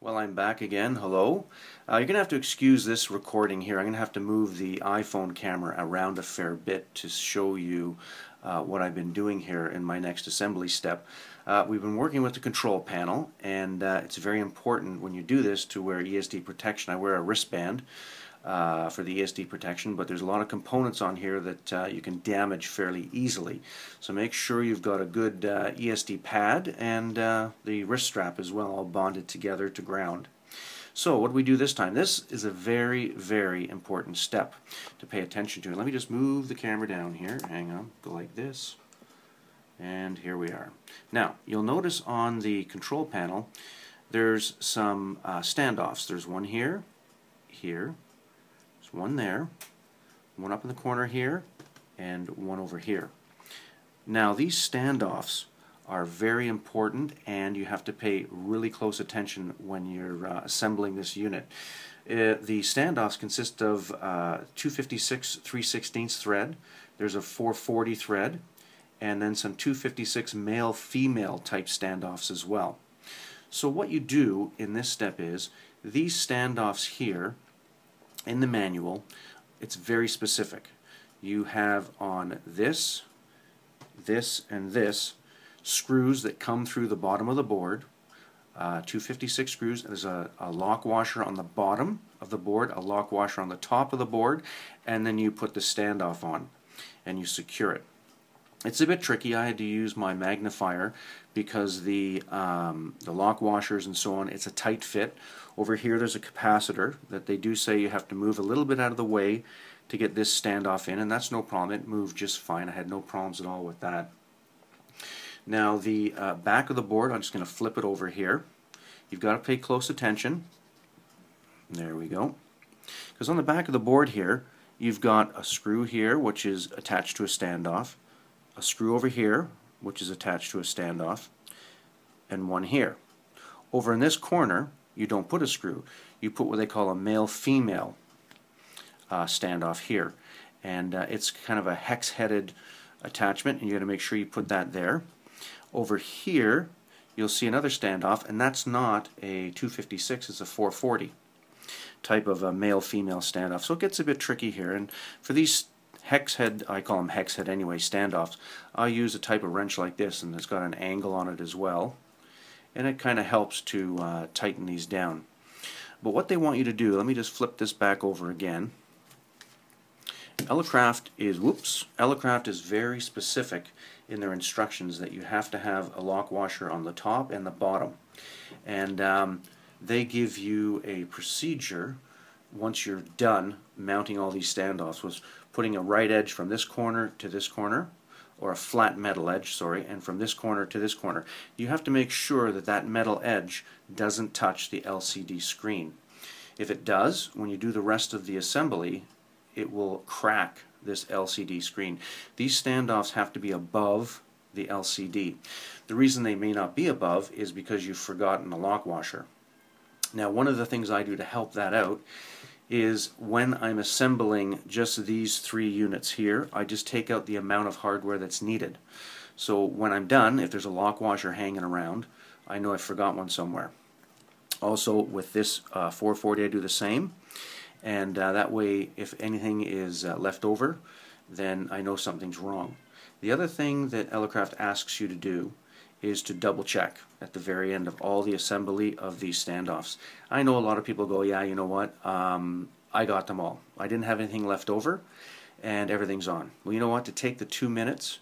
Well, I'm back again. Hello. You're going to have to excuse this recording here. I'm going to have to move the iPhone camera around a fair bit to show you what I've been doing here in my next assembly step. We've been working with the control panel, and it's very important when you do this to wear ESD protection. I wear a wristband for the ESD protection, but there's a lot of components on here that you can damage fairly easily. So make sure you've got a good ESD pad and the wrist strap as well, all bonded together to ground. So what do we do this time? This is a very, very important step to pay attention to. Let me just move the camera down here. Hang on, go like this. And here we are. Now, you'll notice on the control panel there's some standoffs. There's one here, here, there's one there, one up in the corner here, and one over here. Now, these standoffs are very important, and you have to pay really close attention when you're assembling this unit. The standoffs consist of 256 3/16 thread, there's a 440 thread, and then some 256 male-female type standoffs as well. So what you do in this step is, these standoffs here in the manual, it's very specific. You have on this, this, and this screws that come through the bottom of the board, 256 screws. There's a lock washer on the bottom of the board, a lock washer on the top of the board, and then you put the standoff on and you secure it. It's a bit tricky. I had to use my magnifier because the lock washers and so on, it's a tight fit. Over here there's a capacitor that they do say you have to move a little bit out of the way to get this standoff in, and that's no problem. It moved just fine. I had no problems at all with that. Now the back of the board, I'm just going to flip it over here. You've got to pay close attention. There we go. Because on the back of the board here, you've got a screw here which is attached to a standoff, a screw over here which is attached to a standoff, and one here. Over in this corner, you don't put a screw. You put what they call a male-female standoff here. And it's kind of a hex-headed attachment, and you got to make sure you put that there. Over here, you'll see another standoff, and that's not a 256, it's a 440 type of a male-female standoff. So it gets a bit tricky here, and for these hex head, I call them hex head anyway, standoffs, I'll use a type of wrench like this, and it's got an angle on it as well, and it kind of helps to tighten these down. But what they want you to do, let me just flip this back over again. Elecraft is very specific in their instructions that you have to have a lock washer on the top and the bottom, and they give you a procedure once you're done mounting all these standoffs, was putting a right edge from this corner to this corner, or a flat metal edge, sorry, and from this corner to this corner. You have to make sure that that metal edge doesn't touch the LCD screen. If it does, when you do the rest of the assembly, it will crack this LCD screen. These standoffs have to be above the LCD. The reason they may not be above is because you've forgotten a lock washer. Now, one of the things I do to help that out is when I'm assembling just these three units here, I just take out the amount of hardware that's needed. So when I'm done, if there's a lock washer hanging around, I know I forgot one somewhere. Also with this 440 I do the same, and that way if anything is left over, then I know something's wrong. The other thing that Elecraft asks you to do is to double check at the very end of all the assembly of these standoffs. I know a lot of people go, yeah, you know what, I got them all. I didn't have anything left over and everything's on. Well, you know what, to take the 2 minutes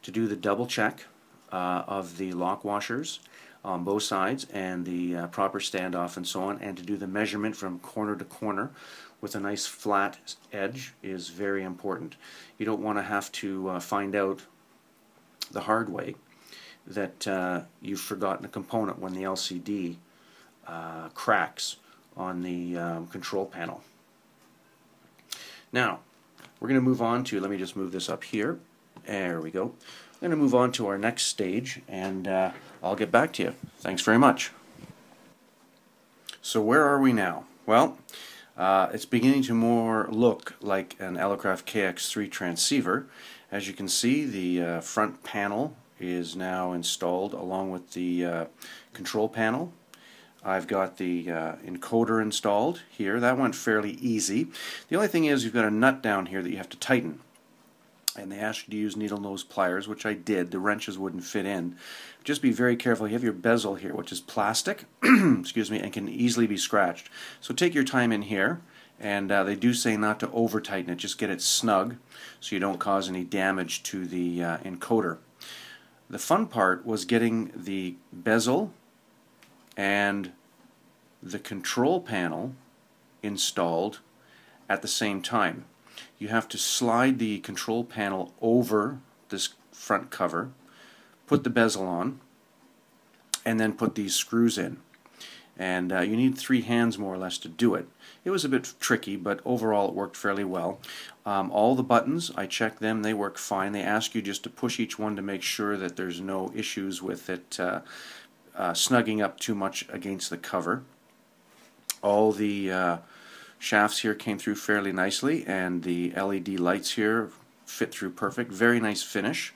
to do the double check of the lock washers on both sides and the proper standoff and so on, and to do the measurement from corner to corner with a nice flat edge is very important. You don't want to have to find out the hard way that you've forgotten a component when the LCD cracks on the control panel. Now, we're going to move on to, let me just move this up here. There we go. We're going to move on to our next stage, and I'll get back to you. Thanks very much. So where are we now? Well, it's beginning to more look like an Elecraft KX3 transceiver. As you can see, the front panel is now installed along with the control panel. I've got the encoder installed here. That went fairly easy. The only thing is you've got a nut down here that you have to tighten. And they ask you to use needle nose pliers, which I did. The wrenches wouldn't fit in. Just be very careful. You have your bezel here, which is plastic, excuse me, and can easily be scratched. So take your time in here, and they do say not to over tighten it. Just get it snug so you don't cause any damage to the encoder. The fun part was getting the bezel and the control panel installed at the same time. You have to slide the control panel over this front cover, put the bezel on, and then put these screws in. And you need 3 hands more or less to do it. It was a bit tricky, but overall it worked fairly well. All the buttons, I checked them, they work fine. They ask you just to push each one to make sure that there's no issues with it snugging up too much against the cover. All the shafts here came through fairly nicely, and the LED lights here fit through perfect. Very nice finish.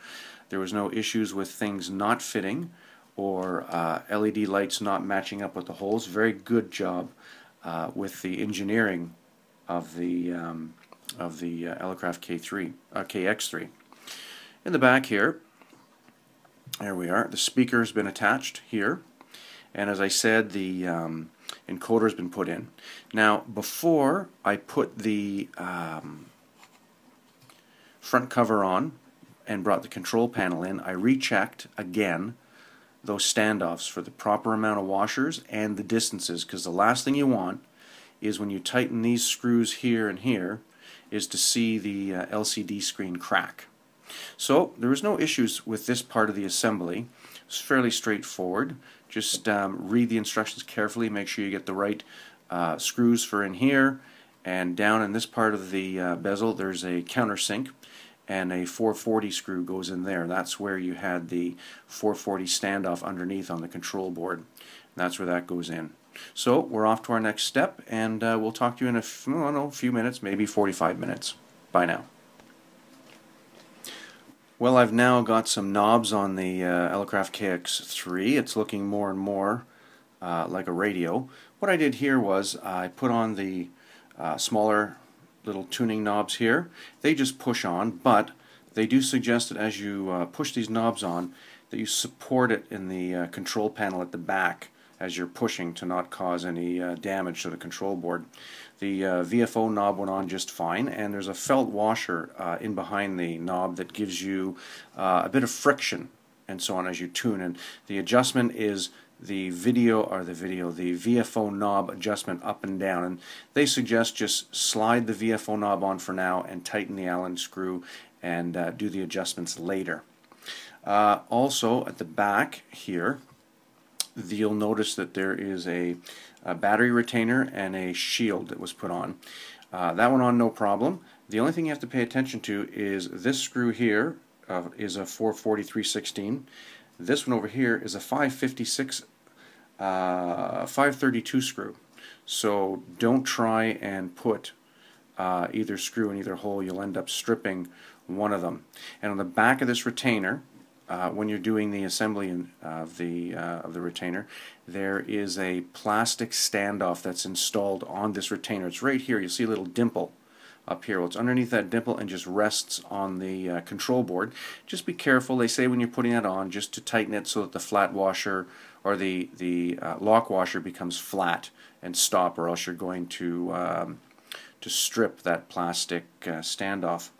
There was no issues with things not fitting or LED lights not matching up with the holes. Very good job with the engineering of the Elecraft KX3. In the back here, there we are. The speaker has been attached here, and as I said, the encoder has been put in. Now, before I put the front cover on and brought the control panel in, I rechecked again those standoffs for the proper amount of washers and the distances, because the last thing you want is when you tighten these screws here and here is to see the LCD screen crack. So there was no issues with this part of the assembly. It's fairly straightforward. Just read the instructions carefully, make sure you get the right screws for in here, and down in this part of the bezel there's a countersink, and a 440 screw goes in there. That's where you had the 440 standoff underneath on the control board. That's where that goes in. So we're off to our next step, and we'll talk to you in a few minutes, maybe 45 minutes. Bye now. Well, I've now got some knobs on the Elecraft KX3. It's looking more and more like a radio. What I did here was I put on the smaller little tuning knobs here. They just push on, but they do suggest that as you push these knobs on, that you support it in the control panel at the back as you're pushing to not cause any damage to the control board. The VFO knob went on just fine, and there's a felt washer in behind the knob that gives you a bit of friction and so on as you tune. And the adjustment is the VFO knob adjustment up and down. And they suggest just slide the VFO knob on for now and tighten the Allen screw and do the adjustments later. Also at the back here, you'll notice that there is a battery retainer and a shield that was put on. That went on no problem. The only thing you have to pay attention to is this screw here is a 440/316. This one over here is a 532 screw. So don't try and put either screw in either hole. You'll end up stripping one of them. And on the back of this retainer, when you're doing the assembly of the retainer, there is a plastic standoff that's installed on this retainer. It's right here. You'll see a little dimple up here. Well, it's underneath that dimple and just rests on the control board. Just be careful. They say when you're putting that on, just to tighten it so that the flat washer or the lock washer becomes flat and stop, or else you're going to strip that plastic standoff.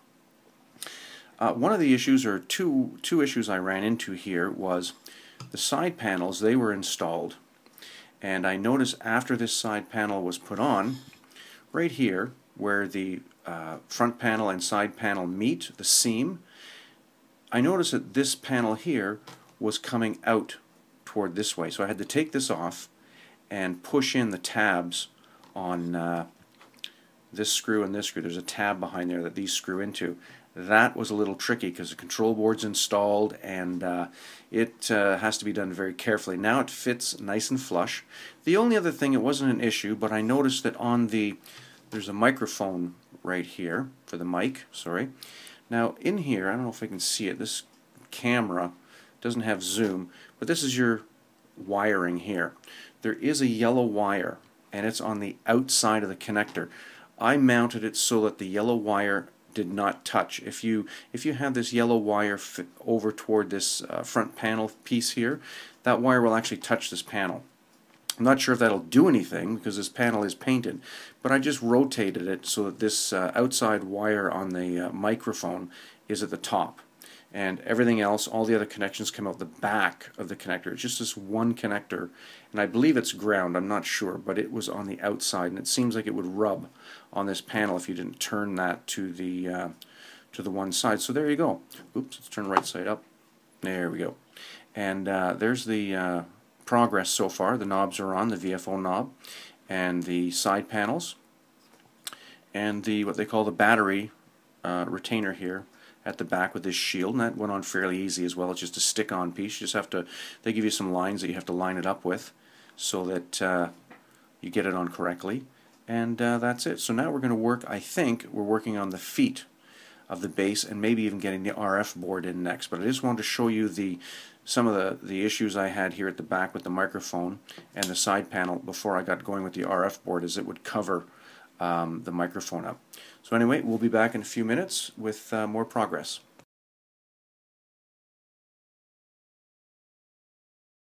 One of the issues, or two issues I ran into here, was the side panels. They were installed, and I noticed after this side panel was put on, right here where the front panel and side panel meet, the seam, I noticed that this panel here was coming out toward this way. So I had to take this off and push in the tabs on this screw and this screw. There's a tab behind there that these screw into. That was a little tricky because the control board's installed, and it has to be done very carefully. Now it fits nice and flush. The only other thing, it wasn't an issue, but I noticed that on there's a microphone right here for the mic, sorry. Now in here, I don't know if I can see it, this camera doesn't have zoom, but this is your wiring here. There is a yellow wire, and it's on the outside of the connector. I mounted it so that the yellow wire did not touch. If you have this yellow wire over toward this front panel piece here, that wire will actually touch this panel. I'm not sure if that'll do anything because this panel is painted, but I just rotated it so that this outside wire on the microphone is at the top, and everything else, all the other connections, come out the back of the connector. It's just this one connector, and I believe it's ground, I'm not sure, but it was on the outside, and it seems like it would rub on this panel if you didn't turn that to the one side. So there you go. Oops, let's turn right side up. There we go. And there's the progress so far. The knobs are on, the VFO knob and the side panels, and the what they call the battery retainer here at the back with this shield, and that went on fairly easy as well. It's just a stick-on piece. You just have to, they give you some lines that you have to line it up with so that you get it on correctly, and that's it. So now we're going to work, I think we're working on the feet of the bass and maybe even getting the RF board in next, but I just wanted to show you some of the issues I had here at the back with the microphone and the side panel before I got going with the RF board, as it would cover the microphone up. So anyway, we'll be back in a few minutes with more progress.